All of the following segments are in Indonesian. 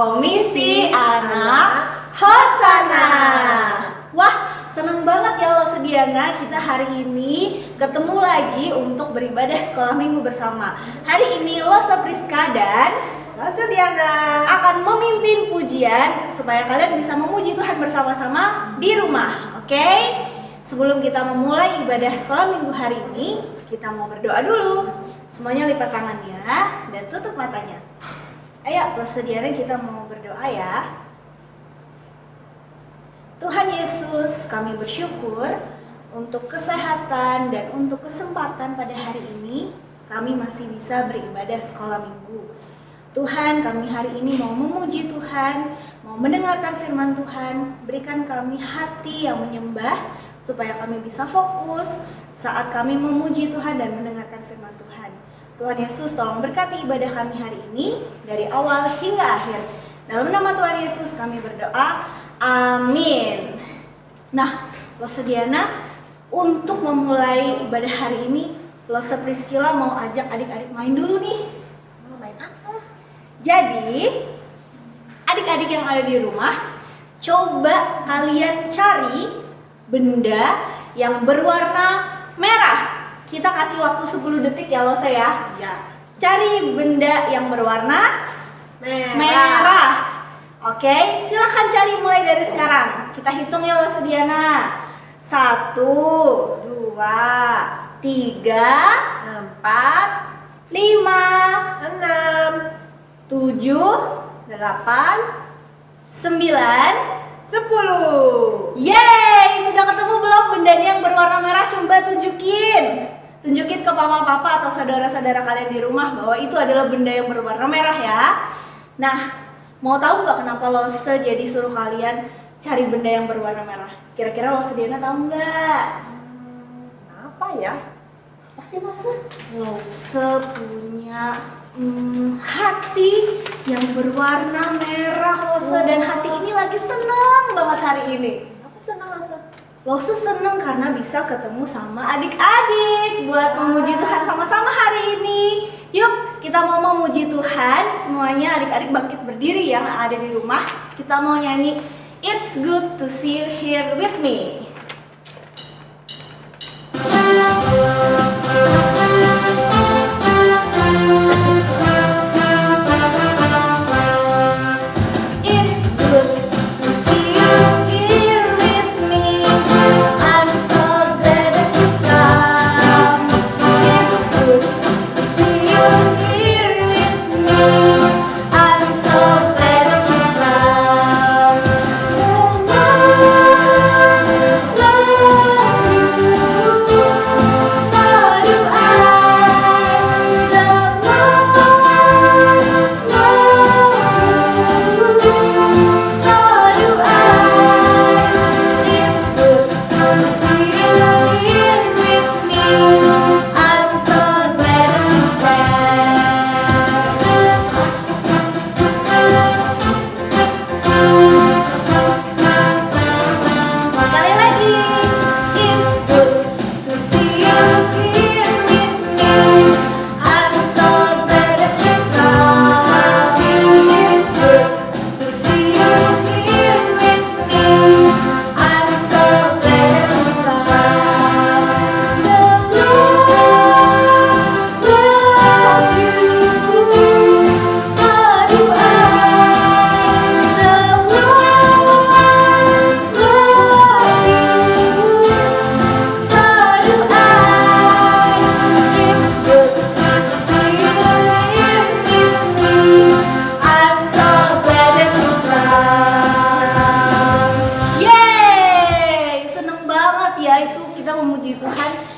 Komisi Anak Hosana. Wah, seneng banget ya Lose Diana, kita hari ini ketemu lagi untuk beribadah sekolah minggu bersama. Hari ini Lose Priska dan Lose Diana akan memimpin pujian supaya kalian bisa memuji Tuhan bersama-sama di rumah. Oke? Sebelum kita memulai ibadah sekolah minggu hari ini, kita mau berdoa dulu. Semuanya lipat tangannya dan tutup matanya. Ayo, Lose Diana, kita mau berdoa ya. Tuhan Yesus, kami bersyukur untuk kesehatan dan untuk kesempatan pada hari ini kami masih bisa beribadah sekolah minggu. Tuhan, kami hari ini mau memuji Tuhan, mau mendengarkan firman Tuhan. Berikan kami hati yang menyembah supaya kami bisa fokus saat kami memuji Tuhan dan mendengarkan firman Tuhan. Tuhan Yesus, tolong berkati ibadah kami hari ini dari awal hingga akhir. Dalam nama Tuhan Yesus kami berdoa. Amin. Nah, Lose Diana, untuk memulai ibadah hari ini, Lose Priscilla mau ajak adik-adik main dulu nih. Mau main apa? Jadi, adik-adik yang ada di rumah, coba kalian cari benda yang berwarna merah. Kita kasih waktu 10 detik ya Lose ya. Ya. Cari benda yang berwarna merah. Oke, silahkan cari mulai dari sekarang. Kita hitung ya Lose Diana. 1, 2, 3, 4, 5, 6, 7, 8, 9, 10. Yeay, sudah ketemu belum bendanya yang berwarna merah? Coba tunjukin. Tunjukin ke papa-papa atau saudara-saudara kalian di rumah bahwa itu adalah benda yang berwarna merah ya. Nah, mau tahu nggak kenapa Lose jadi suruh kalian cari benda yang berwarna merah? Kira-kira Lose Diana tahu nggak? Apa ya? Pasti Lose punya hati yang berwarna merah Lose, dan hati ini lagi seneng banget hari ini. Aku senang Lose. Lose seneng karena bisa ketemu sama adik-adik buat memuji Tuhan sama-sama hari ini. Yuk, kita mau memuji Tuhan. Semuanya adik-adik bangkit berdiri yang ada di rumah. Kita mau nyanyi It's Good to See You Here With Me.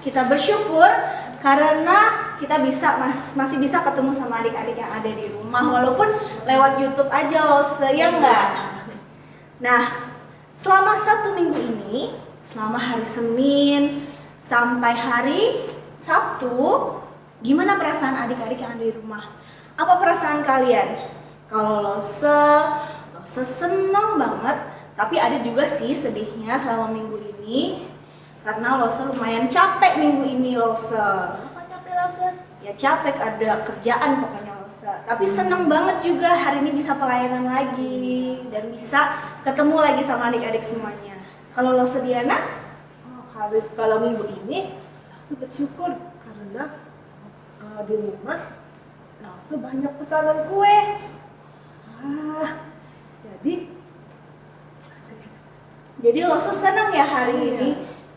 Kita bersyukur karena kita masih bisa ketemu sama adik-adik yang ada di rumah walaupun lewat YouTube aja Lose, ya enggak? Nah, selama 1 minggu ini, selama hari Senin sampai hari Sabtu, gimana perasaan adik-adik yang ada di rumah? Apa perasaan kalian? Kalau Lose seneng banget, tapi ada juga sih sedihnya selama minggu ini. Karena Lose lumayan capek minggu ini Lose. Apa capek Lose? Ya capek, ada kerjaan pokoknya Lose. Losa. Tapi seneng banget juga hari ini bisa pelayanan lagi dan bisa ketemu lagi sama adik-adik semuanya. Kalau Losa Diana? Kalau minggu ini Losa bersyukur karena di rumah Losa banyak pesanan kue. Jadi Losa seneng ya hari ini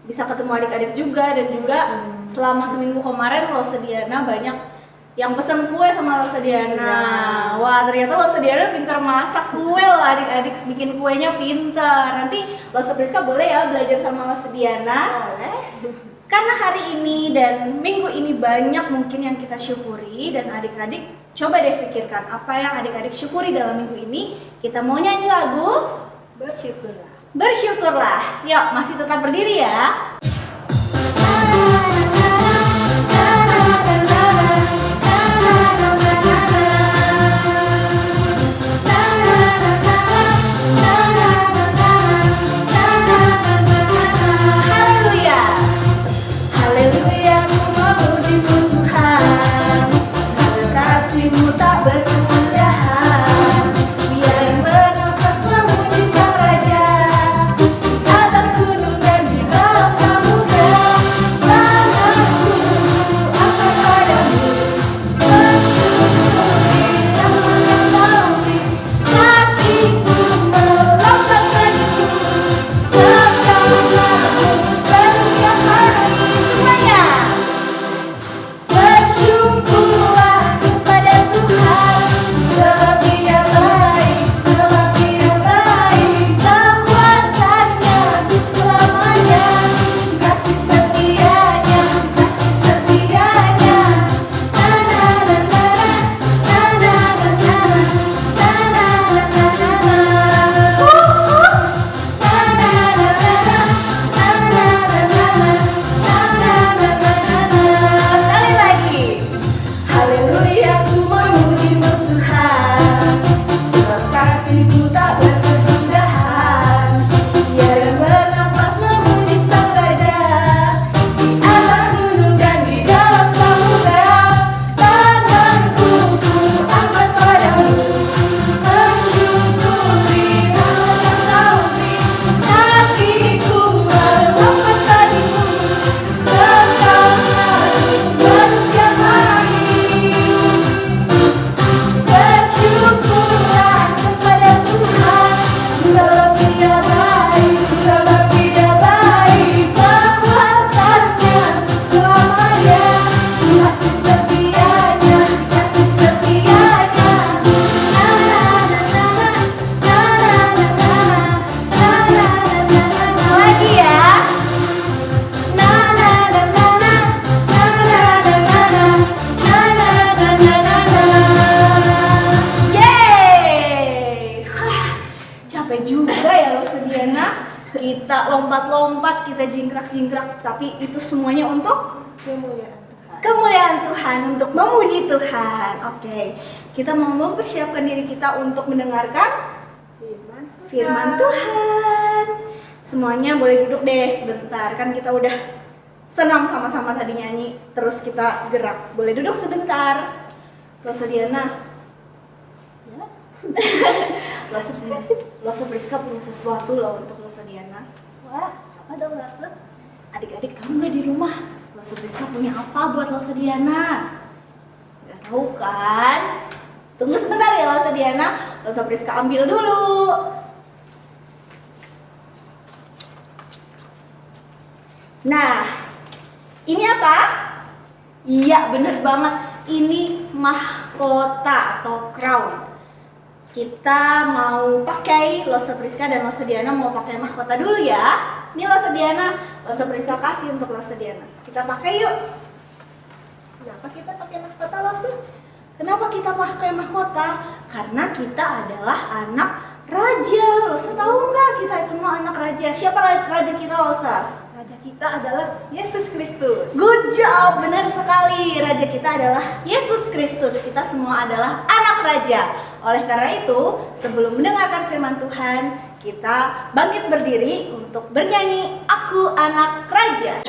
bisa ketemu adik-adik juga, dan juga selama seminggu kemarin Losa Diana banyak yang pesen kue sama Losa Diana. Wah, ternyata Losa Diana pintar masak kue loh adik-adik, bikin kuenya pintar. Nanti Losa Priska boleh ya belajar sama Losa Diana. Boleh. Karena hari ini dan minggu ini banyak mungkin yang kita syukuri, dan adik-adik coba deh pikirkan apa yang adik-adik syukuri dalam minggu ini. Kita mau nyanyi lagu Bersyukurlah. Bersyukurlah. Yuk, masih tetap berdiri ya. Haleluya. Haleluya, ku memuji-Mu Tuhan. Kasih-Mu tak berkesudahan. Biar yang bernafas memuji Sang Raja. Atas gunung dan di dalam samudra, tanganku akan padamu. Bersyukuri rahmat Taufik, hatiku melompat padamu. Segala setiap hari semuanya. Bersyukurlah kepada Tuhan, sebab Dia baik, sebab Dia baik. Kuasanya selamanya, kasih setianya, kasih setianya. Na na na na na na na na na na na na na. Sekali lagi. Haleluya, ku memuji-Mu Tuhan, sebab kasih-Mu tak berkesudahan. Biar yang bernafas memuji Sang Raja, di atas gunung dan di dalam samudra, tanganku ku angkat padamu. Bersyukuri rahmat Taufik, hatiku melompat padamu. Segala setiap hari. Bersyukurlah kepada Tuhan, sebab Dia baik, sebab Dia baik. Kuasanya selamanya, kasih setianya, kasih setianya. Na na na na na na na na na na na. Lagi ya. Na na na na na na na na na. Yeay! Capek juga ya Losa Diana. Kita lompat-lompat, kita jingkrak-jingkrak, tapi itu semuanya untuk Kemuliaan Tuhan. kemuliaan Tuhan, untuk memuji Tuhan. Oke, kita mau mempersiapkan diri kita untuk mendengarkan firman Tuhan. Semuanya boleh duduk deh sebentar, kan kita udah senam sama-sama tadi nyanyi, terus kita gerak. Boleh duduk sebentar. Losa Diana, ya? Losa Priska punya sesuatu loh untuk Losa Diana. Wah, apa dong Losa? Adik-adik tahu nggak di rumah Losa Priska punya apa buat Losa Diana? Nggak tahu kan? Tunggu sebentar ya Losa Diana. Losa Priska ambil dulu. Nah, ini apa? Iya, bener banget. Ini mahkota atau crown. Kita mau pakai, Losa Priska dan Losa Diana mau pakai mahkota dulu ya. Ini Losa Diana, Losa Priska kasih untuk Losa Diana. Kita pakai yuk. Kenapa kita pakai mahkota Losa? Kenapa kita pakai mahkota? Karena kita adalah anak raja. Losa tahu nggak kita semua anak raja? Siapa raja kita, Losa? Raja kita adalah Yesus Kristus. Good job, benar sekali. Raja kita adalah Yesus Kristus. Kita semua adalah anak raja. Oleh karena itu, sebelum mendengarkan firman Tuhan, kita bangkit berdiri untuk bernyanyi Aku Anak Raja.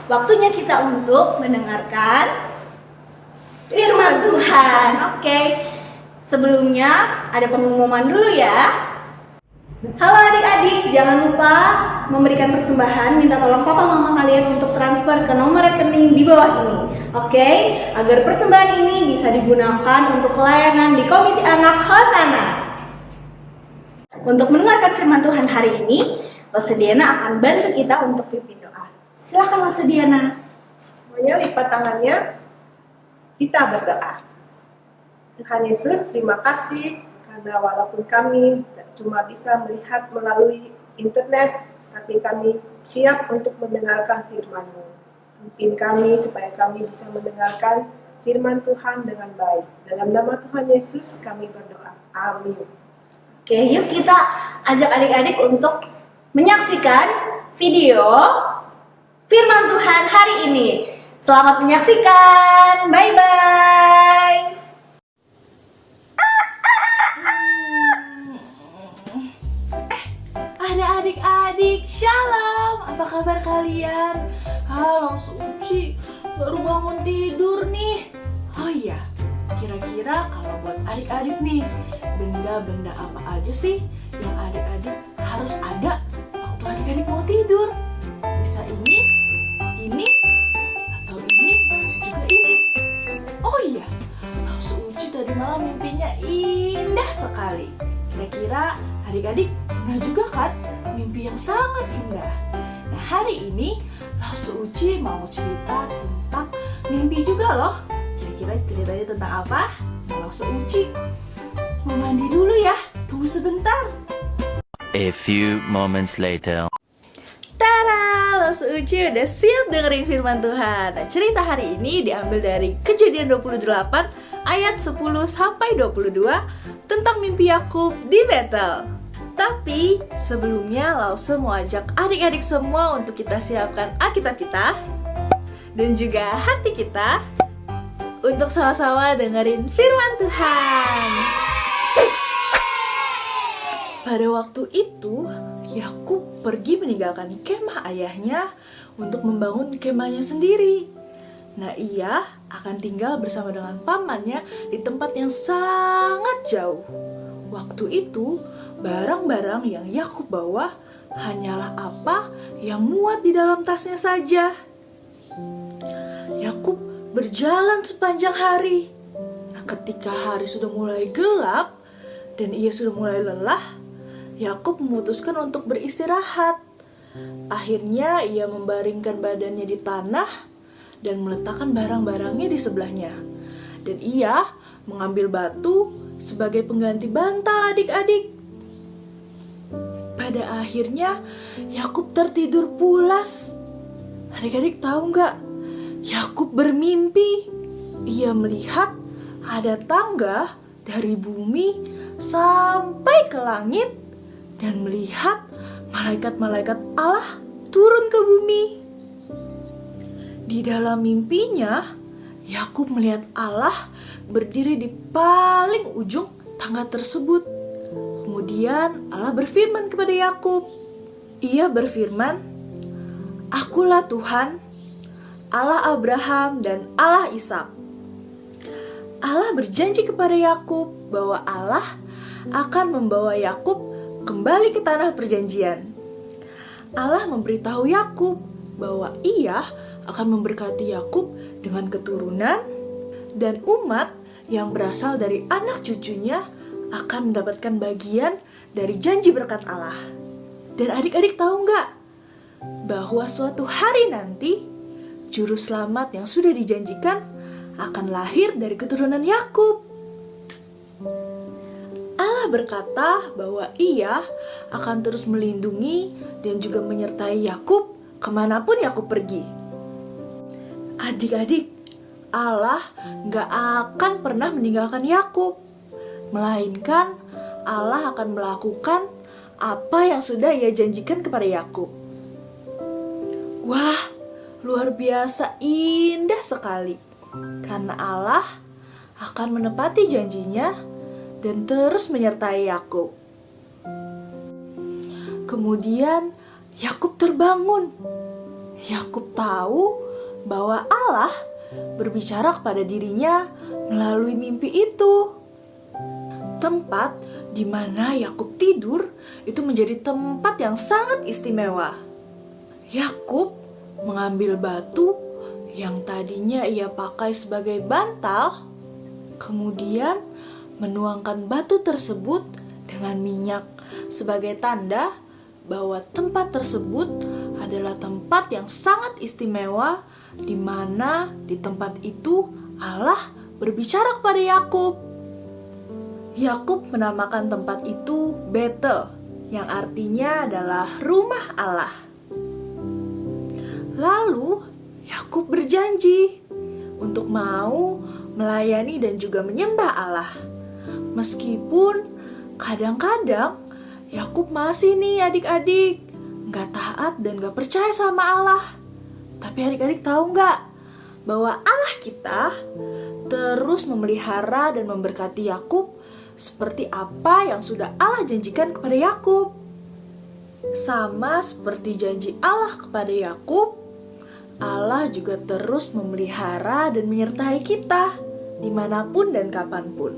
Waktunya kita untuk mendengarkan firman Tuhan. Oke. Sebelumnya ada pengumuman dulu ya. Halo adik-adik, jangan lupa memberikan persembahan. Minta tolong papa mama kalian untuk transfer ke nomor rekening di bawah ini. Oke, agar persembahan ini bisa digunakan untuk pelayanan di Komisi Anak Hosana. Untuk mendengarkan firman Tuhan hari ini, Mas Diana akan bantu kita untuk pimpin doa. Silakan Mas Diana. Semuanya lipat tangannya. Kita berdoa. Tuhan Yesus, terima kasih karena walaupun kami cuma bisa melihat melalui internet, tapi kami siap untuk mendengarkan firman-Mu. Pimpin kami supaya kami bisa mendengarkan firman Tuhan dengan baik. Dalam nama Tuhan Yesus kami berdoa. Amin. Oke, yuk kita ajak adik-adik untuk menyaksikan video firman Tuhan hari ini. Selamat menyaksikan. Bye-bye. Ada adik-adik, shalom. Apa kabar kalian? Halo Suci, baru bangun tidur nih. Oh iya, kira-kira kalau buat adik-adik nih, benda-benda apa aja sih yang adik-adik harus ada waktu adik-adik mau tidur? Bisa ini, atau ini, juga ini. Oh iya, Suci tadi malam mimpinya indah sekali. Kira-kira adik-adik pernah juga kan mimpi yang sangat indah? Nah, hari ini Lausu Uci mau cerita tentang mimpi juga loh. Kira-kira ceritanya tentang apa? Lausu Uci mau mandi dulu ya. Tunggu sebentar. A few moments later. Tada, Lausu Uci udah siap dengerin firman Tuhan. Nah, cerita hari ini diambil dari Kejadian 28 ayat 10 sampai 22 tentang mimpi Yakub di Betel. Tapi sebelumnya Lause mau ajak adik-adik semua untuk kita siapkan Alkitab kita dan juga hati kita untuk sama-sama dengerin firman Tuhan. Pada waktu itu, Yakub pergi meninggalkan kemah ayahnya untuk membangun kemahnya sendiri. Nah, ia akan tinggal bersama dengan pamannya di tempat yang sangat jauh. Waktu itu, barang-barang yang Yakub bawa hanyalah apa yang muat di dalam tasnya saja. Yakub berjalan sepanjang hari. Nah, ketika hari sudah mulai gelap dan ia sudah mulai lelah, Yakub memutuskan untuk beristirahat. Akhirnya ia membaringkan badannya di tanah dan meletakkan barang-barangnya di sebelahnya. Dan ia mengambil batu sebagai pengganti bantal adik-adik. Pada akhirnya Yakub tertidur pulas. Adik-adik tahu nggak? Yakub bermimpi. Ia melihat ada tangga dari bumi sampai ke langit dan melihat malaikat-malaikat Allah turun ke bumi. Di dalam mimpinya, Yakub melihat Allah berdiri di paling ujung tangga tersebut. Kemudian Allah berfirman kepada Yakub. Ia berfirman, "Akulah Tuhan, Allah Abraham dan Allah Ishak." Allah berjanji kepada Yakub bahwa Allah akan membawa Yakub kembali ke tanah perjanjian. Allah memberitahu Yakub bahwa ia akan memberkati Yakub dengan keturunan dan umat yang berasal dari anak cucunya akan mendapatkan bagian dari janji berkat Allah. Dan adik-adik tahu nggak? Bahwa suatu hari nanti, juru selamat yang sudah dijanjikan akan lahir dari keturunan Yakub. Allah berkata bahwa ia akan terus melindungi dan juga menyertai Yakub kemanapun Yakub pergi. Adik-adik, Allah nggak akan pernah meninggalkan Yakub. Melainkan Allah akan melakukan apa yang sudah ia janjikan kepada Yakub. Wah, luar biasa indah sekali. Karena Allah akan menepati janjinya dan terus menyertai Yakub. Kemudian Yakub terbangun. Yakub tahu bahwa Allah berbicara kepada dirinya melalui mimpi itu. Tempat di mana Yakub tidur itu menjadi tempat yang sangat istimewa. Yakub mengambil batu yang tadinya ia pakai sebagai bantal, kemudian menuangkan batu tersebut dengan minyak sebagai tanda bahwa tempat tersebut adalah tempat yang sangat istimewa, di mana di tempat itu Allah berbicara kepada Yakub. Yakub menamakan tempat itu Betel, yang artinya adalah rumah Allah. Lalu Yakub berjanji untuk mau melayani dan juga menyembah Allah. Meskipun kadang-kadang Yakub masih nih adik-adik gak taat dan gak percaya sama Allah. Tapi adik-adik tahu gak bahwa Allah kita terus memelihara dan memberkati Yakub seperti apa yang sudah Allah janjikan kepada Yakub. Sama seperti janji Allah kepada Yakub, Allah juga terus memelihara dan menyertai kita dimanapun dan kapanpun.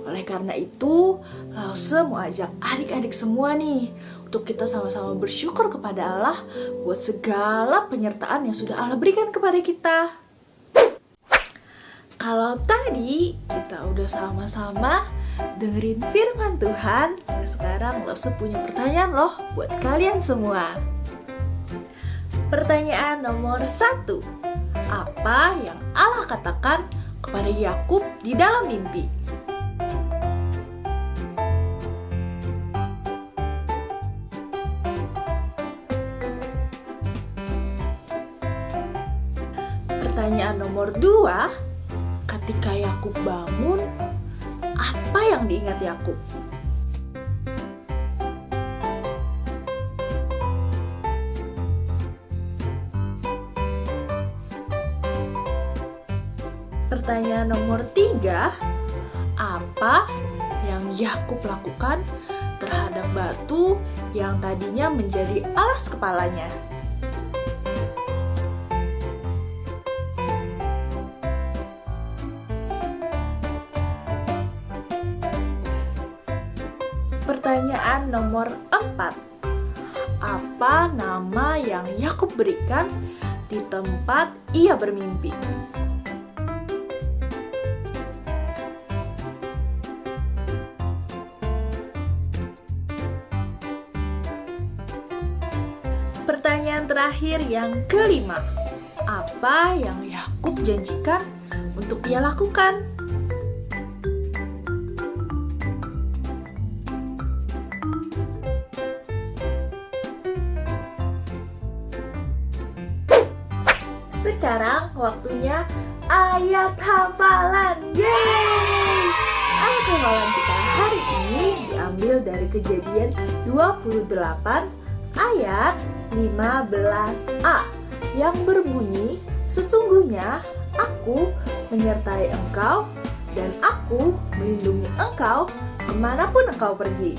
Oleh karena itu, Lause mau ajak adik-adik semua nih untuk kita sama-sama bersyukur kepada Allah buat segala penyertaan yang sudah Allah berikan kepada kita. Kalau tadi kita udah sama-sama dengerin firman Tuhan, nah sekarang Lause punya pertanyaan loh buat kalian semua. Pertanyaan nomor 1. Apa yang Allah katakan kepada Yakub di dalam mimpi? Pertanyaan nomor 2. Ketika Yakub bangun, apa yang diingat Yakub? Pertanyaan nomor 3, apa yang Yakub lakukan terhadap batu yang tadinya menjadi alas kepalanya? Pertanyaan nomor 4, apa nama yang Yakub berikan di tempat ia bermimpi? Pertanyaan terakhir yang kelima, apa yang Yakub janjikan untuk ia lakukan? Sekarang waktunya ayat hafalan. Yeay! Ayat hafalan kita hari ini diambil dari Kejadian 28 ayat 15a yang berbunyi, sesungguhnya aku menyertai engkau dan aku melindungi engkau kemanapun engkau pergi.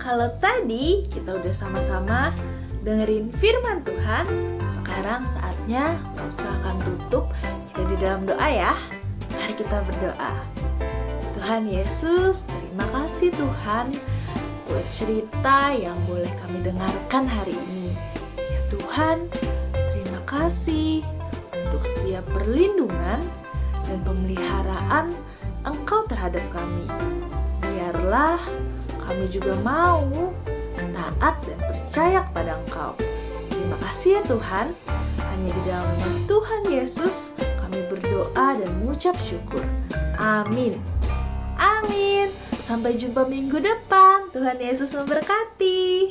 Kalau tadi kita udah sama-sama dengerin firman Tuhan, sekarang saatnya Lause akan tutup kita di dalam doa ya. Mari kita berdoa. Tuhan Yesus, terima kasih Tuhan buat cerita yang boleh kami dengarkan hari ini. Ya Tuhan, terima kasih untuk setiap perlindungan dan pemeliharaan Engkau terhadap kami. Biarlah kami juga mau taat dan percaya kepada Engkau. Terima kasih ya Tuhan. Hanya di dalam nama Tuhan Yesus kami berdoa dan mengucap syukur. Amin. Amin. Sampai jumpa minggu depan. Tuhan Yesus memberkati.